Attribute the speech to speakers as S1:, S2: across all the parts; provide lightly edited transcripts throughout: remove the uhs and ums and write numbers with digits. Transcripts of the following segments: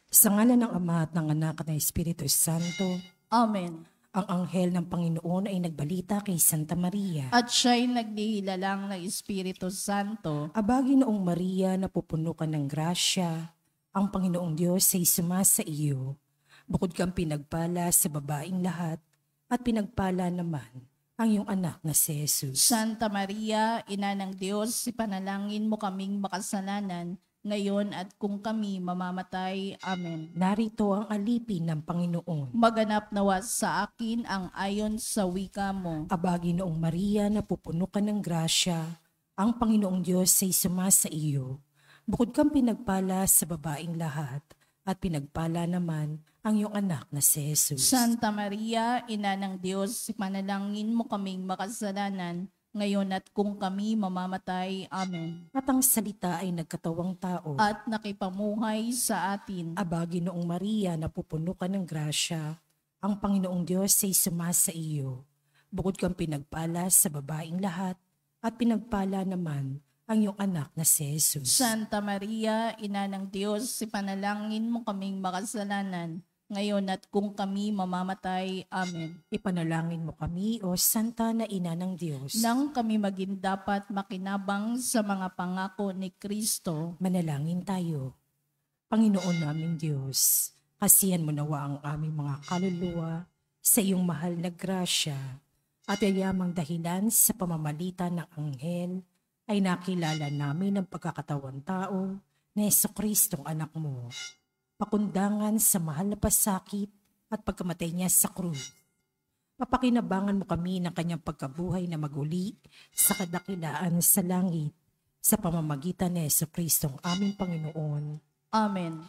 S1: Sa ngalan ng Ama at ng Anak at ng Espiritu Santo,
S2: Amen.
S1: ang anghel ng Panginoon ay nagbalita kay Santa Maria.
S2: At siya'y nagdihilalang ng Espiritu Santo.
S1: Abagi noong Maria, napupuno ka ng grasya, ang Panginoong Diyos ay sumasa iyo. Bukod kang pinagpala sa babaing lahat, at pinagpala naman ang iyong anak na si Jesus.
S2: Santa Maria, Ina ng Diyos, ipanalangin mo kaming makasalanan, ngayon at kung kami mamamatay. Amen.
S1: Narito ang alipin ng Panginoon.
S2: Maganap nawa sa akin ang ayon sa wika mo.
S1: Abagi noong Maria, napupuno ka ng grasya, ang Panginoong Diyos ay sumasa iyo. Bukod kang pinagpala sa babaing lahat, at pinagpala naman ang iyong anak na si Jesus.
S2: Santa Maria, Ina ng Diyos, ipanalangin mo kaming makasalanan, ngayon at kung kami mamamatay. Amen.
S1: At ang salita ay nagkatawang tao.
S2: At nakipamuhay sa atin.
S1: Abagi noong Maria, napupuno ka ng grasya, ang Panginoong Diyos ay sumasa iyo. Bukod kang pinagpala sa babaing lahat, at pinagpala naman ang iyong anak na si Jesus.
S2: Santa Maria, Ina ng Diyos, ipanalangin mo kaming makasalanan, ngayon at kung kami mamamatay. Amen.
S1: Ipanalangin mo kami, O Santa na Ina ng Diyos.
S2: Nang kami maging dapat makinabang sa mga pangako ni Kristo.
S1: Manalangin tayo. Panginoon naming Diyos, kasihan mo nawa ang aming mga kaluluwa sa iyong mahal na grasya, at yayamang dahilan sa pamamalitan ng anghel ay nakilala namin ang pagkakatawan tao na Jesucristong anak mo. Pakundangan sa mahal na pasakit at pagkamatay niya sa krus. Papakinabangan mo kami ng kanyang pagkabuhay na maguli sa kadakilaan sa langit sa pamamagitan ni Jesucristong aming Panginoon.
S2: Amen.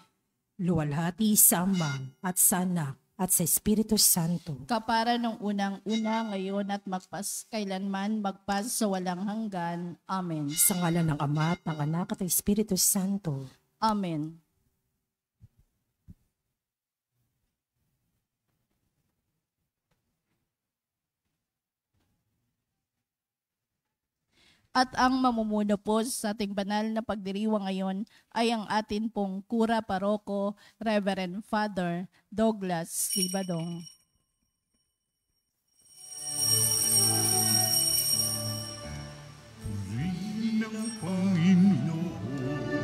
S1: Luwalhati sa Ama at sa Anak at sa Espiritu Santo.
S2: Kapara ng unang-una, ngayon at kailanman, magpas sa walang hanggan. Amen.
S1: Sa ngalan ng Ama at ng Anak at ng Espiritu Santo.
S2: Amen. At ang mamumuno po sa ating banal na pagdiriwang ngayon ay ang atin pong Kura Paroko, Reverend Father Douglas Libadong.
S3: Purihin ng Panginoon,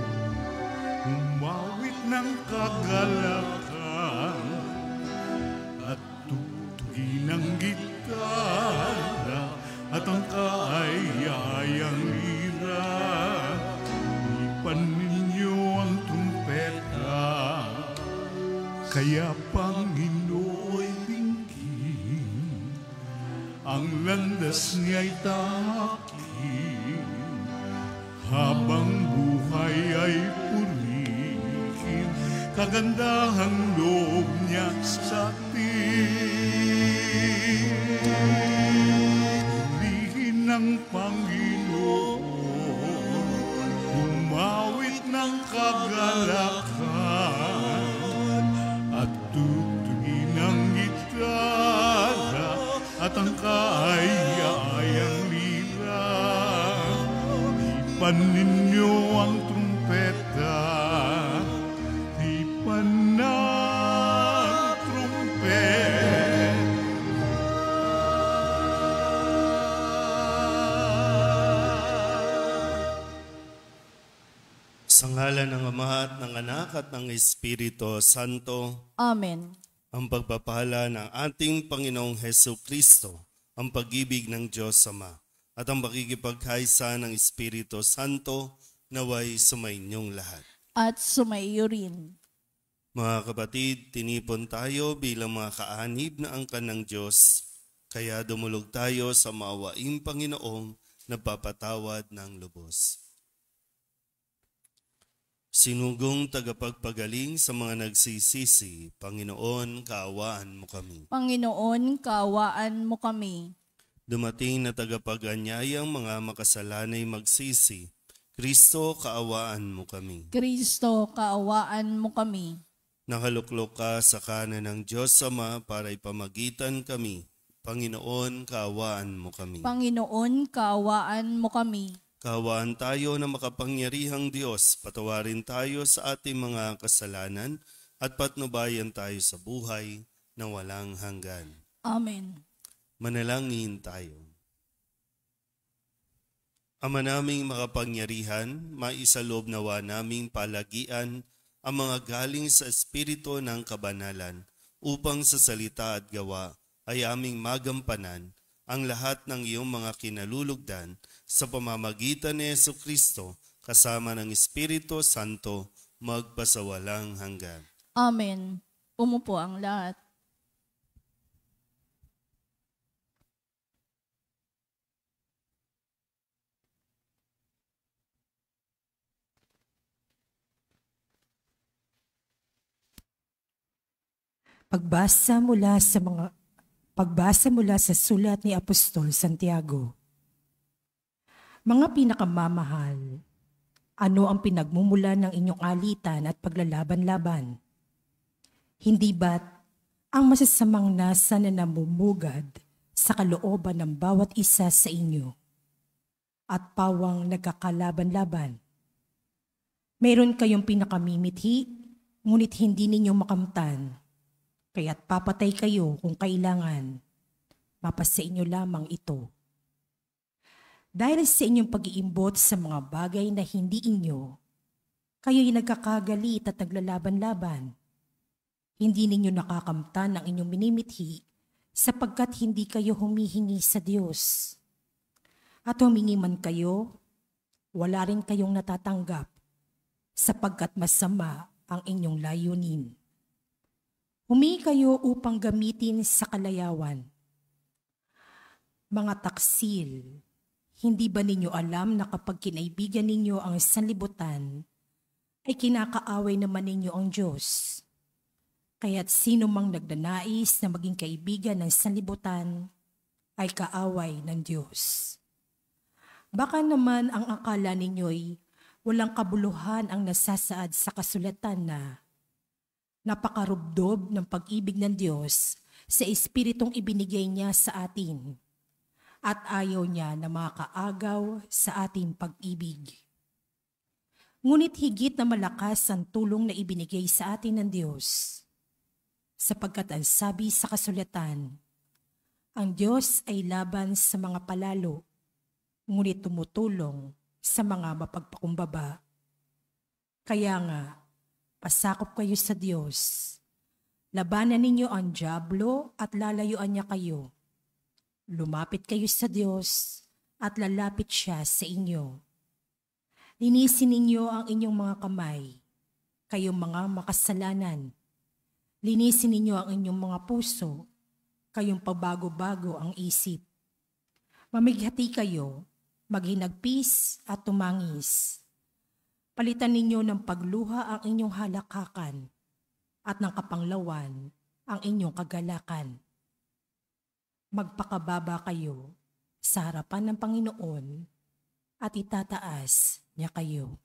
S3: umawit ng kagalakan, at tutugin ang gitara, at ang kaayayang lira. Ipan ninyo ang trumpeta, kaya Panginooy bingkin, ang landas niya'y takin, habang buhay ay purihin, kagandahang loob niya sa atin. Ng Panginoon, umawit ng kagalakan, at tutugin ang gitara, at ang kaaya-ayang lira. Ipan ninyo ang trumpeta, ipan ng trumpeta.
S4: Sa ngalan ng Ama at ng Anak at ng Espiritu Santo.
S2: Amen.
S4: Ang pagpapala ng ating Panginoong Hesus Kristo, ang pag-ibig ng Diyos Ama, at ang pakikipagkaisa ng Espiritu Santo naway sumainyong lahat.
S2: At sumaiyo rin.
S4: Mga kapatid, tinipon tayo bilang mga kaanib na angkan ng Diyos, kaya dumulog tayo sa maawaing Panginoong nagpapatawad ng lubos. Sinugong tagapagpagaling sa mga nagsisisi, Panginoon, kaawaan mo kami.
S2: Panginoon, kaawaan mo kami.
S4: Dumating na tagapag-anyayang mga makasalanay magsisi, Kristo, kaawaan mo kami.
S2: Kristo, kaawaan mo kami.
S4: Nakaluklok ka sa kanan ng Diyos Ama para ipamagitan kami. Panginoon, kaawaan mo kami.
S2: Panginoon, kaawaan mo kami.
S4: Kaawaan tayo na makapangyarihang Diyos, patawarin tayo sa ating mga kasalanan at patnubayan tayo sa buhay na walang hanggan.
S2: Amen.
S4: Manalangin tayo. Ama naming makapangyarihan, maisaloob nawa naming palagian ang mga galing sa Espiritu ng Kabanalan upang sa salita at gawa ay aming magampanan ang lahat ng iyong mga kinalulugdan sa pamamagitan ni Jesucristo kasama ng Espiritu Santo magpasawalang hanggan.
S2: Amen. Umupo ang lahat.
S1: Pagbasa mula sa sulat ni Apostol Santiago. Mga pinakamamahal, ano ang pinagmumulan ng inyong alitan at paglalaban-laban? Hindi ba't ang masasamang nasa na namumugad sa kalooban ng bawat isa sa inyo at pawang nagkakalaban-laban? Meron kayong pinakamimithi, ngunit hindi ninyo makamtan. Kaya't papatay kayo kung kailangan. Mapasa inyo lamang ito. Dahil sa inyong pag-iimbot sa mga bagay na hindi inyo, kayo'y nagkakagalit at naglalaban-laban. Hindi ninyo nakakamtan ang inyong minimithi sapagkat hindi kayo humihingi sa Diyos. At humingi man kayo, wala rin kayong natatanggap sapagkat masama ang inyong layunin. Humingi kayo upang gamitin sa kalayawan. Mga taksil, hindi ba ninyo alam na kapag kinaibigan ninyo ang sanlibutan, ay kinakaaway naman ninyo ang Diyos? Kaya't sino mang nagdanais na maging kaibigan ng sanlibutan, ay kaaway ng Diyos. Baka naman ang akala ninyo'y walang kabuluhan ang nasasaad sa kasulatan na napakarubdob ng pag-ibig ng Diyos sa Espiritong ibinigay niya sa atin at ayaw niya na makaagaw sa ating pag-ibig. Ngunit higit na malakas ang tulong na ibinigay sa atin ng Diyos, sapagkat ang sabi sa kasulatan, ang Diyos ay laban sa mga palalo, ngunit tumutulong sa mga mapagpakumbaba. Kaya nga, pasakop kayo sa Diyos. Labanan ninyo ang dyablo at lalayuan niya kayo. Lumapit kayo sa Diyos at lalapit siya sa inyo. Linisin ninyo ang inyong mga kamay, kayong mga makasalanan. Linisin ninyo ang inyong mga puso, kayong pabago-bago ang isip. Mamighati kayo, maghinagpis at tumangis. Palitan ninyo ng pagluha ang inyong halakakan at ng kapanglawan ang inyong kagalakan. Magpakababa kayo sa harapan ng Panginoon at itataas niya kayo.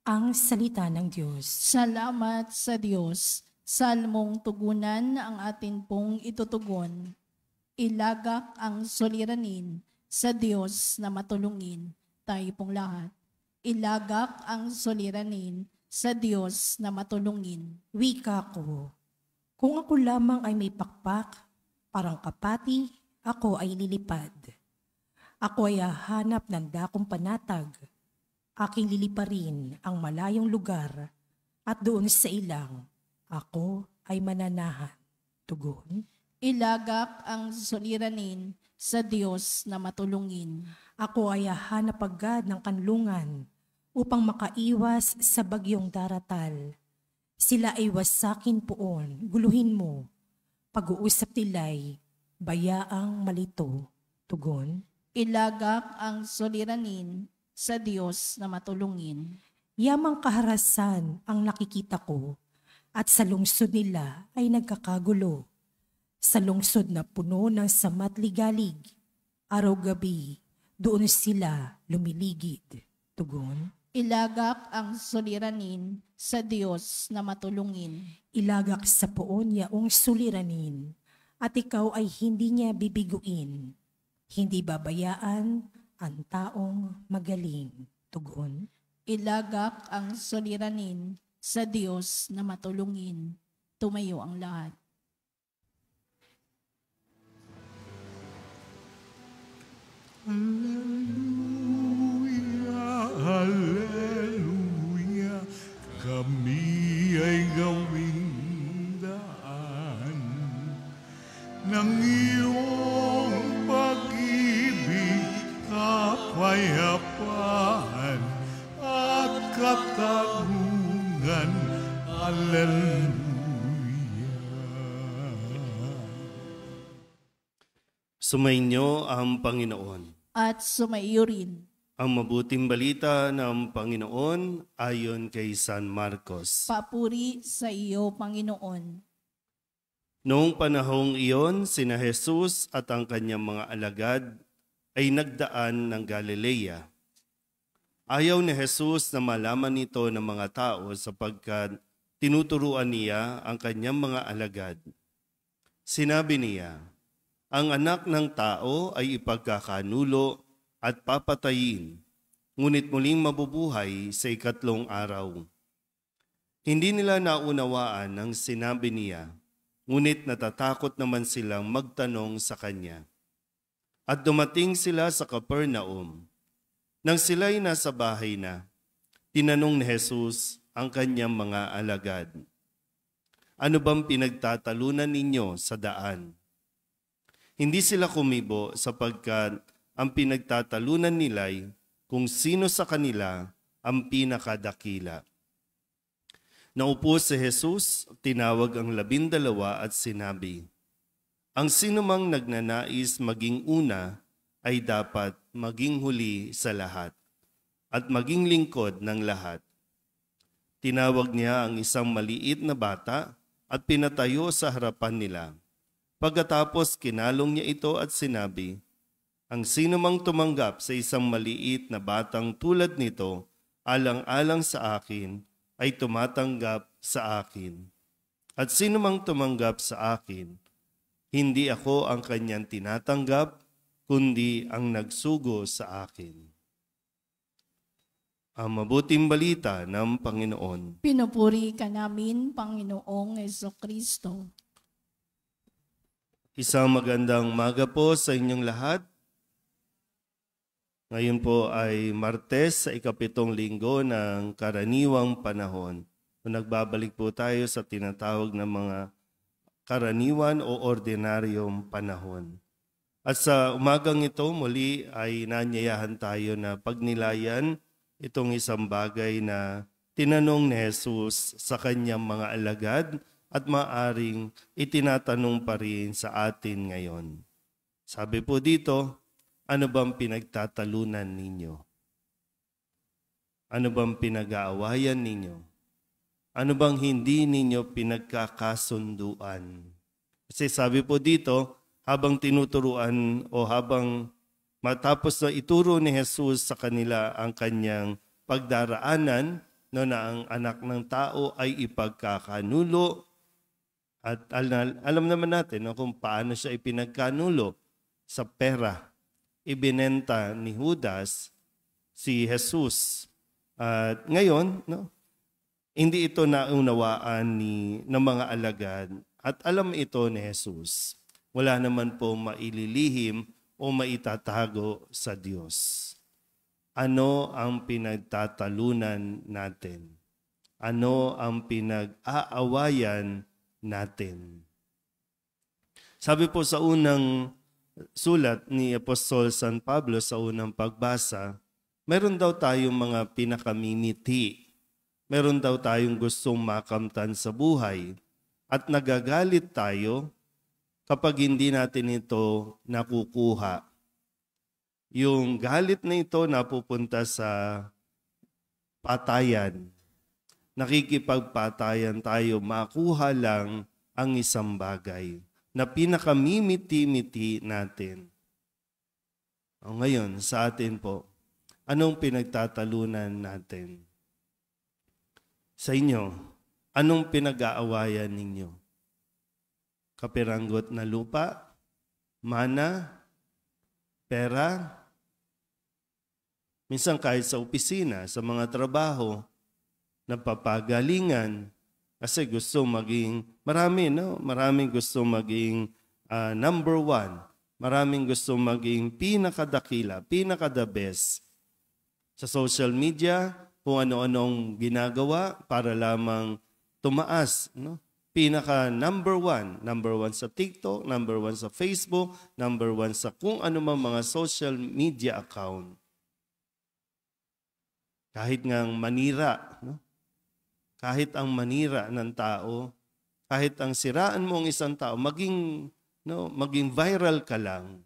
S1: Ang salita ng Diyos.
S2: Salamat sa Diyos. Salmong tugunan ang atin pong itutugon. Ilagak ang suliranin sa Diyos na matulungin. Tayo pong lahat. Ilagak ang suliranin sa Diyos na matulungin.
S1: Wika ko, kung ako lamang ay may pakpak, parang kapati, ako ay lilipad. Ako ay hahanap ng dakong panatag. Aking liliparin ang malayong lugar at doon sa ilang, ako ay mananahan. Tugon.
S2: Ilagak ang suliranin sa Diyos na matulungin.
S1: Ako ay hahanap agad ng kanlungan upang makaiwas sa bagyong daratal. Sila ay wasakin poon, guluhin mo. Pag-uusap nila'y bayaang malito. Tugon.
S2: Ilagak ang suliranin sa Diyos na matulungin.
S1: Yamang kaharasan ang nakikita ko at sa lungsod nila ay nagkakagulo. Sa lungsod na puno ng samat ligalig, araw-gabi, doon sila lumiligid. Tugon.
S2: Ilagak ang suliranin sa Diyos na matulungin.
S1: Ilagak sa poon yaong suliranin at ikaw ay hindi niya bibiguin. Hindi babayaan ang taong magaling. Tugon.
S2: Ilagak ang suliranin sa Diyos na matulungin. Tumayo ang lahat.
S3: Hallelujah, hallelujah, kami ay gawing daan ng iyong pag-ibig, kapayapaan at katarungan. Hallelujah.
S4: Sumainyo ang Panginoon.
S2: At sumaiyo rin.
S4: Ang mabuting balita ng Panginoon ayon kay San Marcos.
S2: Papuri sa iyo, Panginoon.
S4: Noong panahong iyon, sina Jesus at ang kanyang mga alagad ay nagdaan ng Galilea. Ayaw ni Jesus na malaman ito ng mga tao sapagkat tinuturuan niya ang kanyang mga alagad. Sinabi niya, ang anak ng tao ay ipagkakanulo at papatayin, ngunit muling mabubuhay sa ikatlong araw. Hindi nila naunawaan ang sinabi niya, ngunit natatakot naman silang magtanong sa kanya. At dumating sila sa Capernaum. Nang sila'y nasa bahay na, tinanong ni Jesus ang kanyang mga alagad, ano bang pinagtatalunan ninyo sa daan? Hindi sila kumibo sapagkat ang pinagtatalunan nila'y kung sino sa kanila ang pinakadakila. Naupo si Jesus, tinawag ang 12 at sinabi, ang sinumang nagnanais maging una ay dapat maging huli sa lahat at maging lingkod ng lahat. Tinawag niya ang isang maliit na bata at pinatayo sa harapan nila. Pagkatapos kinalong niya ito at sinabi, ang sinumang tumanggap sa isang maliit na batang tulad nito, alang-alang sa akin, ay tumatanggap sa akin. At sinumang tumanggap sa akin, hindi ako ang kanyang tinatanggap, kundi ang nagsugo sa akin. Ang mabuting balita ng Panginoon.
S2: Pinupuri ka namin, Panginoong Jesucristo.
S4: Isang magandang umaga po sa inyong lahat. Ngayon po ay Martes sa ika-7 linggo ng karaniwang panahon. Nagbabalik po tayo sa tinatawag na mga karaniwan o ordinaryong panahon. At sa umagang ito muli ay nanyayahan tayo na pagnilayan itong isang bagay na tinanong ni Jesus sa kanyang mga alagad at maaring itinatanong pa rin sa atin ngayon. Sabi po dito, ano bang pinagtatalunan ninyo? Ano bang pinag-aawayan ninyo? Ano bang hindi ninyo pinagkakasunduan? Kasi sabi po dito, habang tinuturuan o habang matapos na ituro ni Jesus sa kanila ang kanyang pagdaraanan, no, na ang anak ng tao ay ipagkakanulo. At alam naman natin no, kung paano siya ipinagkanulo sa pera. Ibinenta ni Judas si Jesus. At ngayon, no, hindi ito naunawaan ng mga alagad at alam ito ni Jesus. Wala naman po maililihim o maitatago sa Diyos. Ano ang pinagtatalunan natin? Ano ang pinag-aawayan natin? Sabi po sa unang sulat ni Apostol San Pablo sa unang pagbasa, meron daw tayong mga pinakamimiti. Meron daw tayong gustong makamtan sa buhay at nagagalit tayo kapag hindi natin ito nakukuha. Yung galit na ito napupunta sa patayan. Nakikipagpatayan tayo, makuha lang ang isang bagay na pinakamimiti-miti natin. O ngayon, sa atin po, anong pinagtatalunan natin? Sa inyo, anong pinag-aawayan ninyo? Kapiranggot na lupa, mana, pera, minsan kahit sa opisina, sa mga trabaho, napapagalingan. Kasi gusto maging, maraming gusto maging number one. Maraming gusto maging pinakadakila, pinaka-the best. Sa social media, kung ano-anong ginagawa para lamang tumaas. No? Pinaka number one sa TikTok, number one sa Facebook, number one sa kung ano mang mga social media account. Kahit ngang manira, no? Kahit ang manira ng tao, kahit ang siraan mo ang isang tao, maging viral ka lang.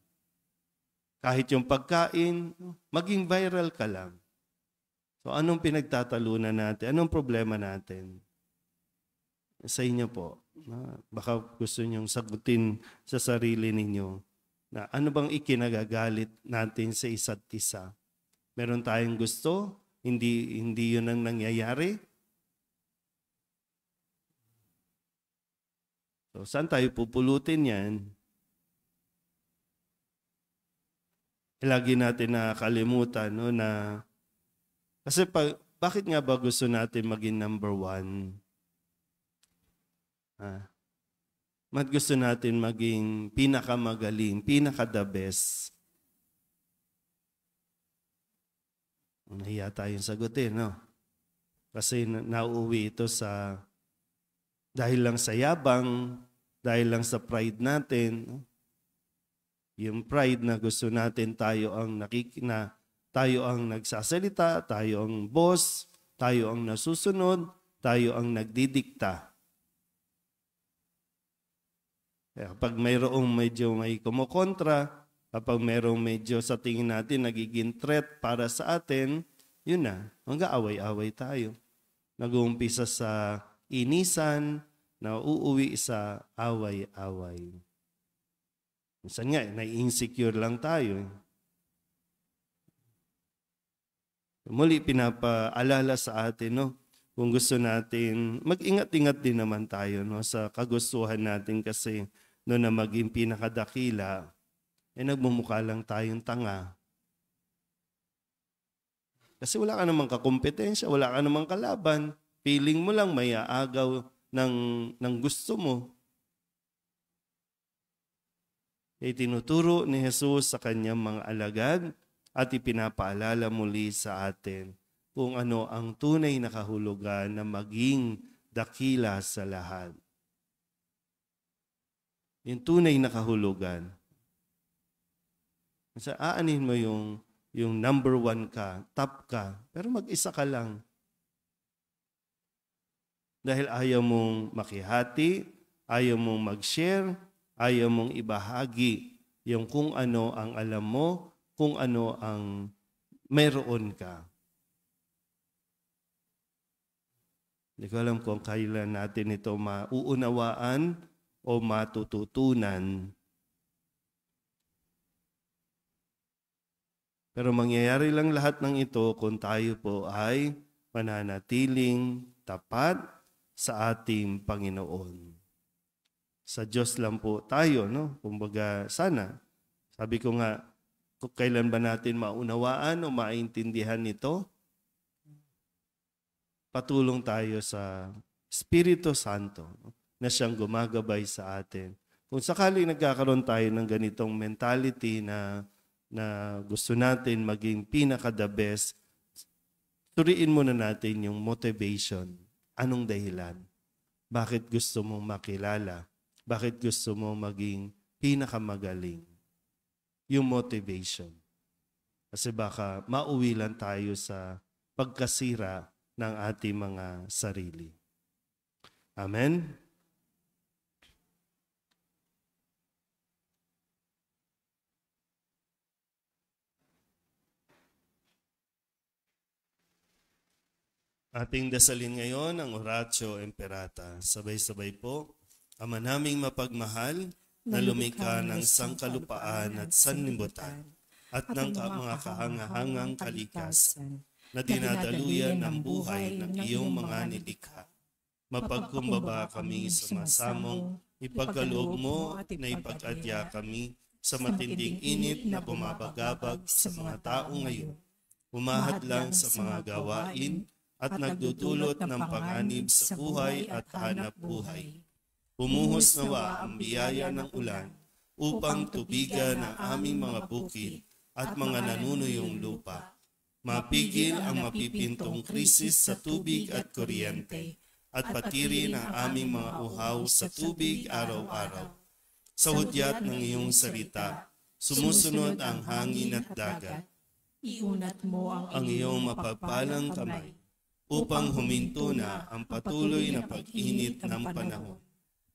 S4: Kahit yung pagkain, maging viral ka lang. So anong pinagtatalunan natin? Anong problema natin? Sa inyo po. Baka gusto nyong sagutin sa sarili ninyo na ano bang ikinagagalit natin sa isa't isa? Meron tayong gusto? Hindi yun ang nangyayari? So, saan tayo pupulutin yan? Lagi natin nakakalimutan, no, na kasi bakit nga ba gusto natin maging number one? Gusto natin maging pinakamagaling, pinaka-the best. Nahiya tayong sagutin, no? Kasi nauuwi ito sa dahil lang sa yabang, dahil lang sa pride natin. No? Yung pride na gusto natin tayo ang tayo ang nagsasalita, tayo ang boss, tayo ang nasusunod, tayo ang nagdidikta. Kapag mayroong medyo may kumukontra, kapag mayroong medyo sa tingin natin nagiging threat para sa atin, yun na, mag-aaway-away tayo. Nag-uumpisa sa inisan, na uuwi sa away-away. Minsan nga, nai-insecure lang tayo. Muli, pinapaalala sa atin, no? Kung gusto natin, mag-ingat-ingat din naman tayo, no? Sa kagustuhan natin kasi no, na maging pinakadakila, nagmumukha lang tayong tanga. Kasi wala ka namang kakompetensya, wala ka namang kalaban. Feeling mo lang may aagaw ng gusto mo. Tinuturo ni Jesus sa kanyang mga alagad at ipinapaalala muli sa atin kung ano ang tunay na kahulugan na maging dakila sa lahat. Yung tunay na kahulugan. Aanin mo yung number one ka, top ka, pero mag-isa ka lang. Dahil ayaw mong makihati, ayaw mong mag-share, ayaw mong ibahagi yung kung ano ang alam mo, kung ano ang meron ka. Hindi ko alam kung kailan natin ito mauunawaan o matututunan. Pero mangyayari lang lahat ng ito kung tayo po ay mananatiling tapat sa ating Panginoon. Sa Diyos lang po tayo, no? Kumbaga, sana. Sabi ko nga, kung kailan ba natin maunawaan o maintindihan ito? Patulong tayo sa Espiritu Santo, no? Na siyang gumagabay sa atin. Kung sakaling nagkakaroon tayo ng ganitong mentality na gusto natin maging pinaka-the best, suriin muna natin yung motivation. Anong dahilan? Bakit gusto mong makilala? Bakit gusto mong maging pinakamagaling? Yung motivation. Kasi baka mauwi lang tayo sa pagkasira ng ating mga sarili. Amen? Ating dasalin ngayon ang Oratio Imperata. Sabay-sabay po, Ama naming mapagmahal, na lumikha ng sangkalupaan at sanlibutan, at ng mga kahangahangang kalikasan, na dinadaluyan ng buhay ng iyong mga nilikha. Mapagkumbaba kami sa masamong, ipagkaloob mo na ipag-adya kami sa matinding init na bumabagabag sa mga tao ngayon. Umahad lang sa mga gawain at nagdudulot ng panganib sa buhay at hanap buhay. Bumuhos nawa ang biyaya ng ulan upang tubigan ang aming mga bukid at mga nanunuyong lupa. Mapigil ang mapipintong krisis sa tubig at kuryente at patirin ang aming mga uhaw sa tubig araw-araw. Sa hudyat ng iyong salita, sumusunod ang hangin at dagat.
S1: Iunat mo
S4: ang iyong mapagpalang kamay upang huminto na ang patuloy na pag-init ng panahon.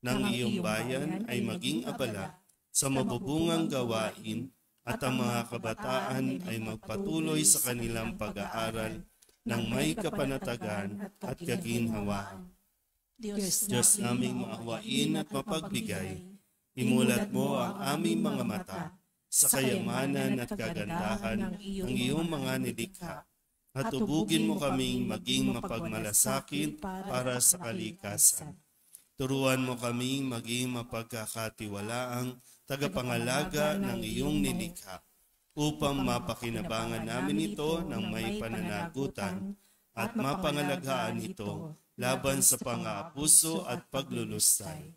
S4: Nang iyong bayan ay maging abala sa mabubungang gawain at ang mga kabataan ay magpatuloy sa kanilang pag-aaral ng may kapanatagan at kaginhawaan. Diyos naming maawain at mapagbigay, imulat mo ang aming mga mata sa kayamanan at kagandahan ng iyong mga nilikha at tubugin mo kaming maging mapagmalasakit para sa kalikasan. Turuan mo kaming maging mapagkakatiwalaang tagapangalaga ng iyong nilikha upang mapakinabangan namin ito ng may pananagutan at mapangalagaan ito laban sa pang-aabuso at paglulustay.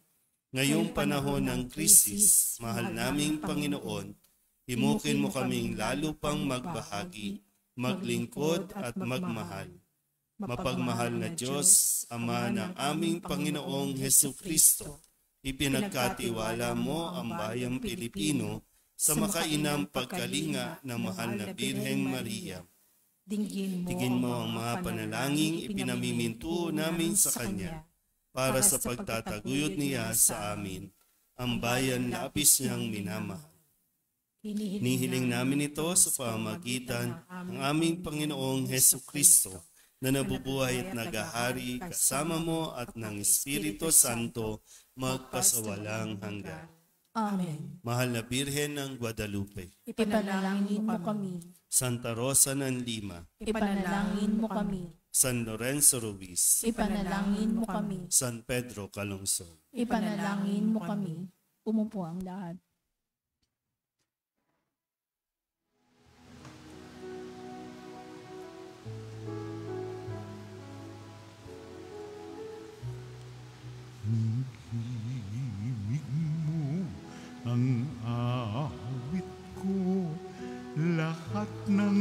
S4: Ngayong panahon ng krisis, mahal naming Panginoon, himukin mo kaming lalo pang magbahagi, maglingkod at magmahal. Mapagmahal na Diyos, Ama ng aming Panginoong Hesukristo, ipinagkatiwala mo ang bayang Pilipino sa makainam pagkalinga ng mahal na Birheng Maria. Tingin mo ang mga panalangin ipinamiminto namin sa Kanya para sa pagtataguyod niya sa amin, ang bayan labis niyang minamahal. Hinihiling namin ito sa pamamagitan ng aming Panginoong Hesukristo na nabubuhay at nagahari kasama mo at ng Espiritu Santo magpasawalang hanggan.
S2: Amen.
S4: Mahal na Birhen ng Guadalupe,
S2: Ipanalangin mo kami.
S4: Santa Rosa ng Lima,
S2: Ipanalangin mo kami.
S4: San Lorenzo Ruiz,
S2: Ipanalangin mo kami.
S4: San Pedro Calungsod.
S2: Ipanalangin mo kami. Umupo ang lahat.
S3: Himig mo ang awit ko, lahat ng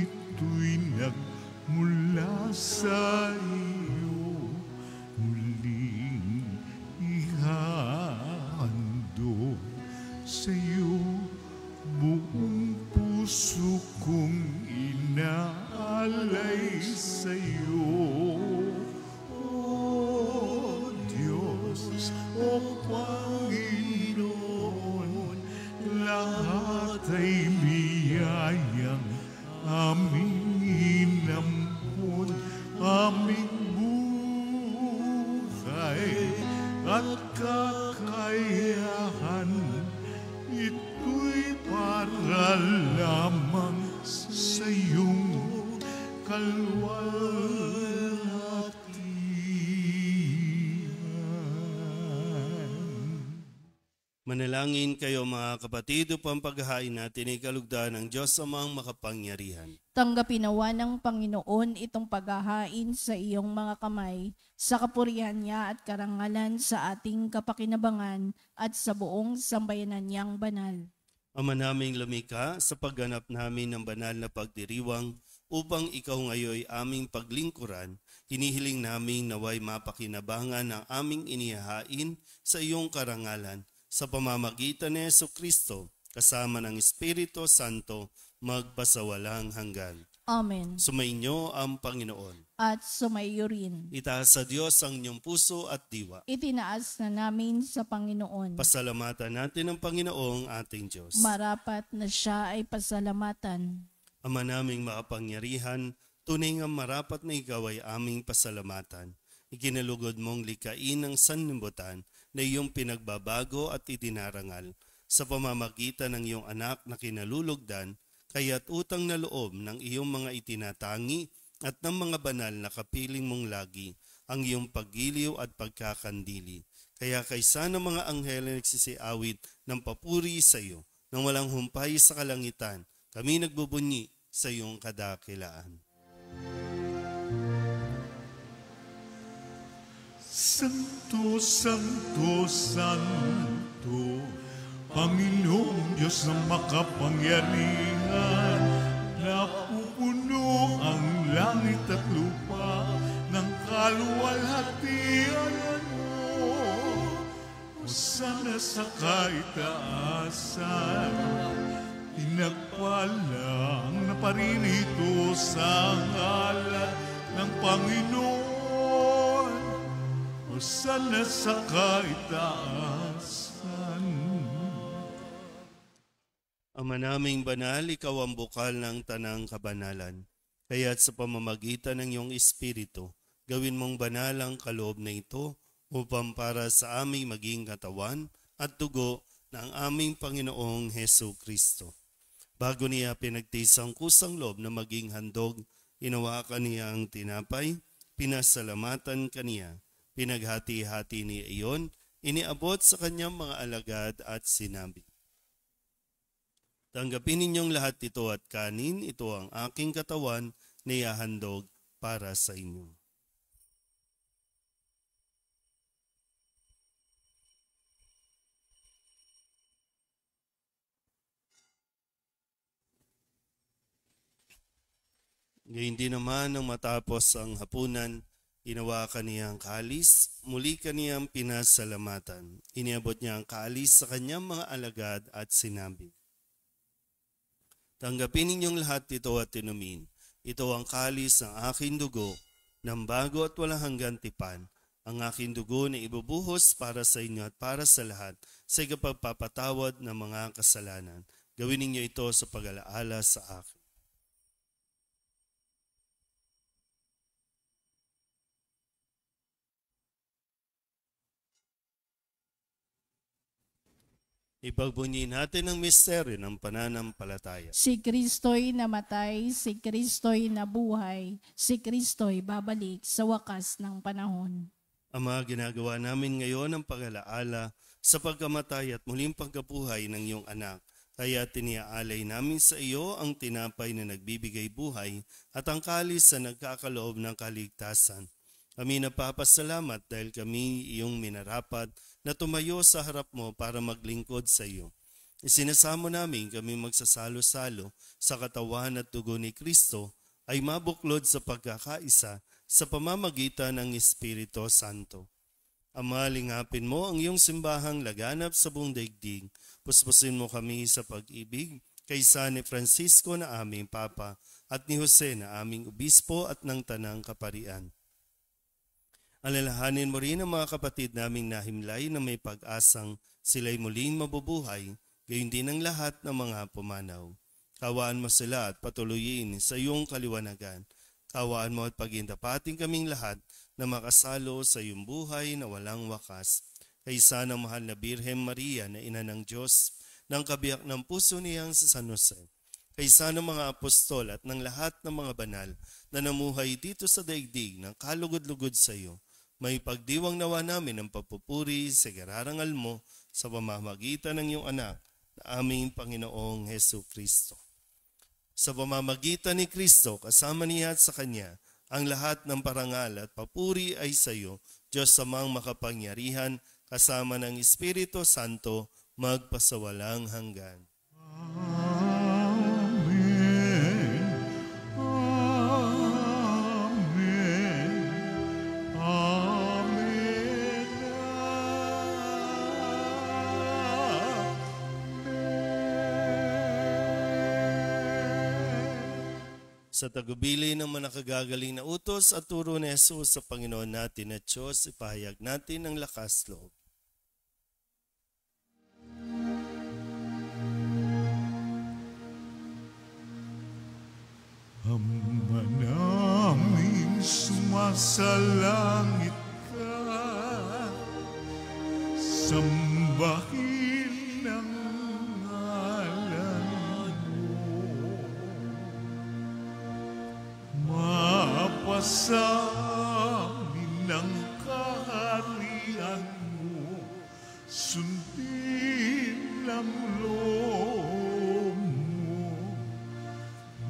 S3: ito'y nagmula sa iyo. Muling ihando sa iyo, buong puso kong inaalay sa iyo. O Panginoon, lahat ay biyayang aming inampun, aming buhay at kakayahan. Ito'y para lamang sa iyong kalwalhatian.
S4: Manalangin kayo mga kapatid upang paghahain natin ay kalugdan ng Diyos amang makapangyarihan.
S2: Tanggapin nawa ng Panginoon itong paghahain sa iyong mga kamay, sa kapurihan niya at karangalan sa ating kapakinabangan at sa buong sambayanan niyang banal.
S4: Ama naming lumikha, sa pagganap namin ng banal na pagdiriwang upang ikaw ngayoy aming paglingkuran, hinihiling namin naway mapakinabangan ang aming inihahain sa iyong karangalan sa pamamagitan ni Jesucristo kasama ng Espiritu Santo magpasawalang hanggan.
S2: Amen.
S4: Sumainyo ang Panginoon.
S2: At sumaiyo rin.
S4: Itaas sa Diyos ang inyong puso at diwa.
S2: Itinaas na namin sa Panginoon.
S4: Pasalamatan natin ang Panginoong ating Diyos.
S2: Marapat na siya ay pasalamatan.
S4: Ama naming makapangyarihan, tunay nga marapat na ikaw ay aming pasalamatan. Ikinalugod mong likain ng sanlibutan na iyong pinagbabago at itinarangal sa pamamagitan ng iyong anak na kinalulugdan, kaya't utang na loob ng iyong mga itinatangi at ng mga banal na kapiling mong lagi ang iyong paggiliw at pagkakandili. Kaya kaysa ng mga anghel na nagsisiawit ng papuri sa iyo, nang walang humpay sa kalangitan, kami nagbubunyi sa iyong kadakilaan.
S3: Santo, Santo, Santo, Panginoong Diyos na makapangyarihan, napupuno ang langit at lupa ng kaluwalhatian mo. Hosana sa kaitaasan, pinagpala ang naparirito sa ngalan ng Panginoon. Hosana sa kaitaasan.
S4: Ama naming banal, ikaw ang bukal ng tanang kabanalan. Kaya't sa pamamagitan ng iyong Espiritu, gawin mong banal ang kaloob na ito upang para sa aming maging katawan at dugo ng aming Panginoong Hesu Kristo. Bago niya pinagtiis ang kusang loob na maging handog, inawakan niya ang tinapay, pinasalamatan kaniya, pinaghati-hati niya iyon, iniabot sa kanyang mga alagad at sinabi, tanggapin ninyong lahat ito at kanin, ito ang aking katawan na ihahandog para sa inyo. Ngayon din naman nang matapos ang hapunan, inawakan niya ang kalis, muli kaniyang pinasalamatan. Iniabot niya ang kalis sa kanyang mga alagad at sinabi, tanggapin ninyong lahat ito at inumin. Ito ang kalis ng aking dugo, ng bago at walang hanggang tipan. Ang aking dugo na ibubuhos para sa inyo at para sa lahat sa ikapagpapatawad ng mga kasalanan. Gawin ninyo ito sa pag-alaala sa akin. Ipagbunyi natin ang misteryo ng pananampalataya.
S2: Si Kristo'y namatay, si Kristo'y nabuhay, si Kristo'y babalik sa wakas ng panahon.
S4: Ama, ginagawa namin ngayon ang pag-alaala sa pagkamatay at muling pagkabuhay ng iyong anak. Kaya tiniaalay namin sa iyo ang tinapay na nagbibigay buhay at ang kalis na nagkakaloob ng kaligtasan. Kami napapasalamat dahil kami iyong minarapat na tumayo sa harap mo para maglingkod sa iyo. Isinasamo namin kami magsasalo-salo sa katawan at dugo ni Kristo ay mabuklod sa pagkakaisa sa pamamagitan ng Espiritu Santo. Ama, lingapin mo ang iyong simbahang laganap sa buong daigdig. Puspusin mo kami sa pag-ibig kaysa ni Francisco na aming Papa at ni Jose na aming Obispo at ng Tanang Kaparian. Alalahanin mo rin ang mga kapatid naming nahimlay na may pag-asang sila'y muling mabubuhay, gayon din ang lahat ng mga pumanaw. Kawaan mo sila at patuloyin sa iyong kaliwanagan. Kawaan mo at pagindapating kaming lahat na makasalo sa iyong buhay na walang wakas. Kaysa ng mahal na Birhen Maria na ina ng Diyos, ng kabiyak ng puso niyang si San Jose. Kaysa ng mga apostol at ng lahat ng mga banal na namuhay dito sa daigdig ng kalugod-lugod sa iyo. May pagdiwang nawa namin ang papupuri sa gararangal mo sa pamamagitan ng iyong anak na aming Panginoong Hesu Kristo. Sa pamamagitan ni Kristo, kasama niya at sa Kanya, ang lahat ng parangal at papuri ay sa iyo, Diyos Amang makapangyarihan, kasama ng Espiritu Santo, magpasawalang hanggan. Sa tagubili ng manakagagaling na utos at turo ni Jesus sa Panginoon natin at Diyos, ipahayag natin ang lakas loob.
S3: Ama naming sumasalangit ka, sambahin ang ngalan mo. Mapasamin ang kaharian mo, sundin ang loob mo.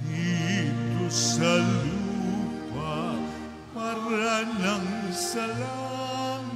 S3: Dito sa lupa para ng sa langit.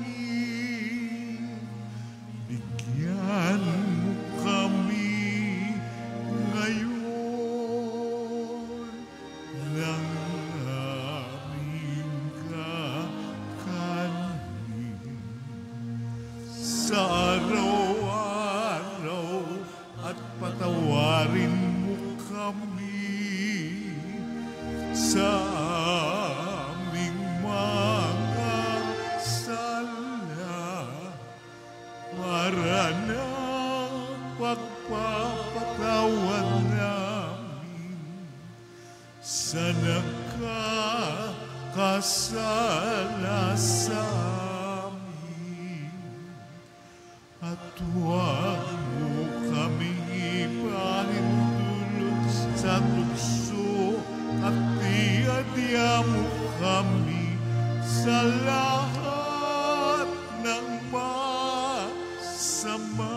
S3: sa aming mga sala para na pagpapatawad namin sa nagkakasala sa amin. At huwag mo kaming ipahintulot sa tukso at iadya mo kami sa lahat ng masama.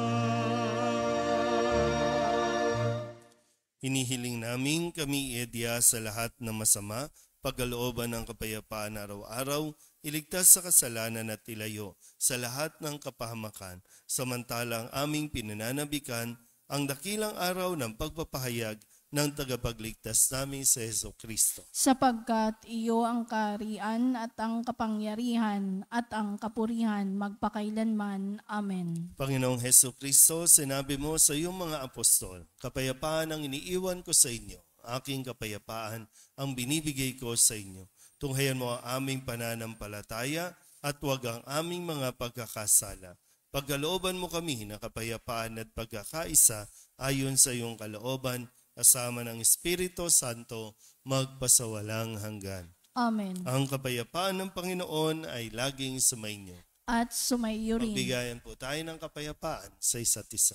S4: Hinihiling namin kami iadya sa lahat ng masama, pagkalooban ng kapayapaan araw-araw, iligtas sa kasalanan at ilayo sa lahat ng kapahamakan, samantalang aming pinananabikan ang dakilang araw ng pagpapahayag ng tagapagligtas namin sa Jesucristo.
S2: Sapagkat iyo ang kaharian at ang kapangyarihan at ang kapurihan magpakailanman. Amen.
S4: Panginoong Jesucristo, sinabi mo sa iyong mga apostol, kapayapaan ang iniiwan ko sa inyo, aking kapayapaan ang binibigay ko sa inyo. Tunghayan mo ang aming pananampalataya at huwag ang aming mga pagkakasala. Pagkalooban mo kami ng kapayapaan at pagkakaisa ayon sa iyong kalooban, kasama ng Espiritu Santo, magpasawalang hanggan.
S2: Amen.
S4: Ang kapayapaan ng Panginoon ay laging sumainyo.
S2: At sumaiyo rin.
S4: Magbigayan po tayo ng kapayapaan sa isa't isa.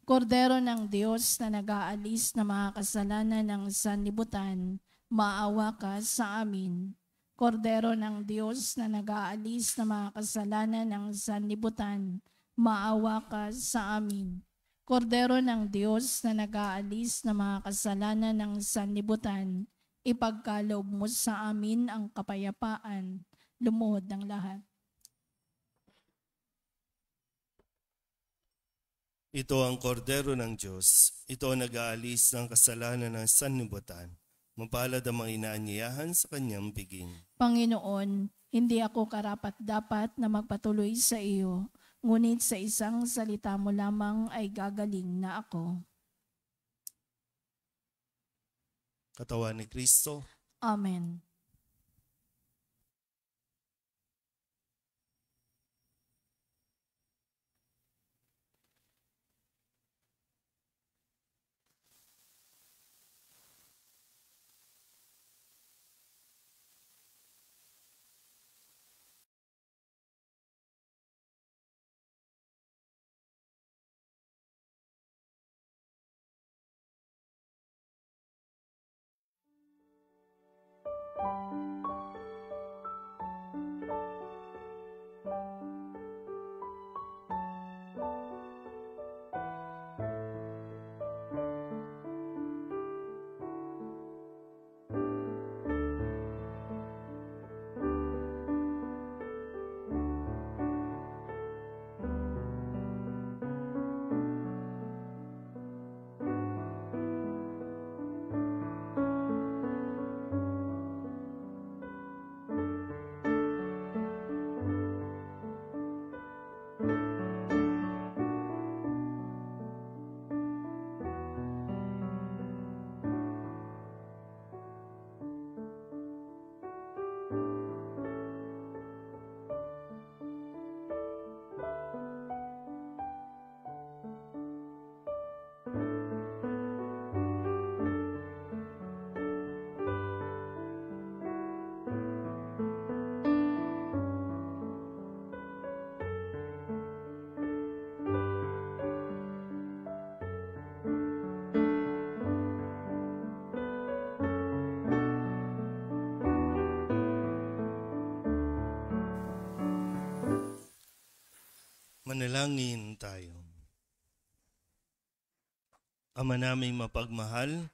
S2: Kordero ng Diyos na nag-aalis na mga kasalanan ng sanlibutan, maawa ka sa amin. Kordero ng Diyos na nag-aalis na mga kasalanan ng sanlibutan, maawa ka sa amin. Kordero ng Diyos na nag-aalis na mga kasalanan ng sanlibutan, ipagkaloob mo sa amin ang kapayapaan, lumuhod ng lahat.
S4: Ito ang kordero ng Diyos. Ito ang nag-aalis ng kasalanan ng sanlibutan. Mapalad ang mga inaanyayahan sa kanyang biging.
S2: Panginoon, hindi ako karapat-dapat na magpatuloy sa iyo, ngunit sa isang salita mo lamang ay gagaling na ako.
S4: Katawan ni Kristo.
S2: Amen.
S4: Manalangin tayo. Ama naming mapagmahal,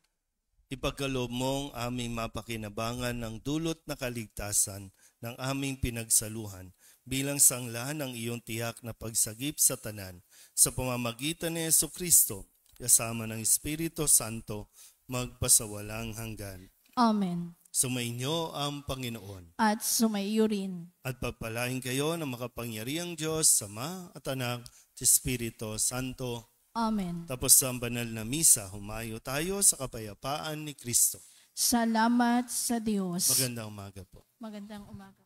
S4: ipagkaloob mong aming mapakinabangan ng dulot na kaligtasan ng aming pinagsaluhan bilang sanglahan ng iyong tiyak na pagsagip sa tanan sa pamamagitan ni Jesucristo, kasama ng Espiritu Santo, magpasawalang hanggan.
S2: Amen.
S4: Sumainyo ang Panginoon.
S2: At sumaiyo rin.
S4: At pagpalain kayo ng makapangyarihang Diyos, Ama at Anak at Espiritu Santo.
S2: Amen.
S4: Tapos sa banal na misa, humayo tayo sa kapayapaan ni Kristo.
S2: Salamat sa Diyos.
S4: Magandang umaga po.
S2: Magandang umaga.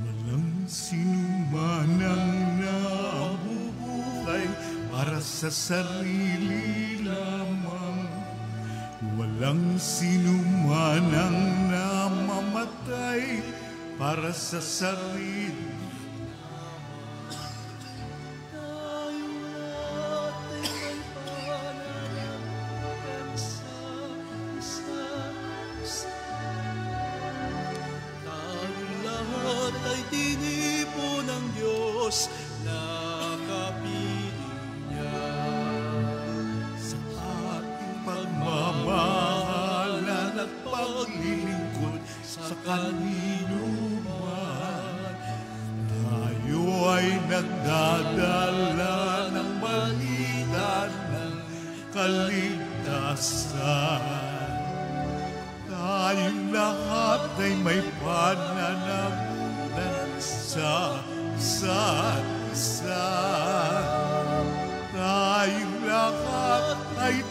S3: Walang sinuman ang nabubuhay para sa sarili lamang. Walang sinuman ang namamatay para sa sarili.
S5: Lahat ay tinipo ng Diyos na kapiling niya.
S3: Sa ating pagmamahalan at paglilingkod sa kanino man, tayo ay nagdadala ng balita ng kaligtasan. Tayong lahat ay may pananagutan sa isa't isa. Tayong lahat ay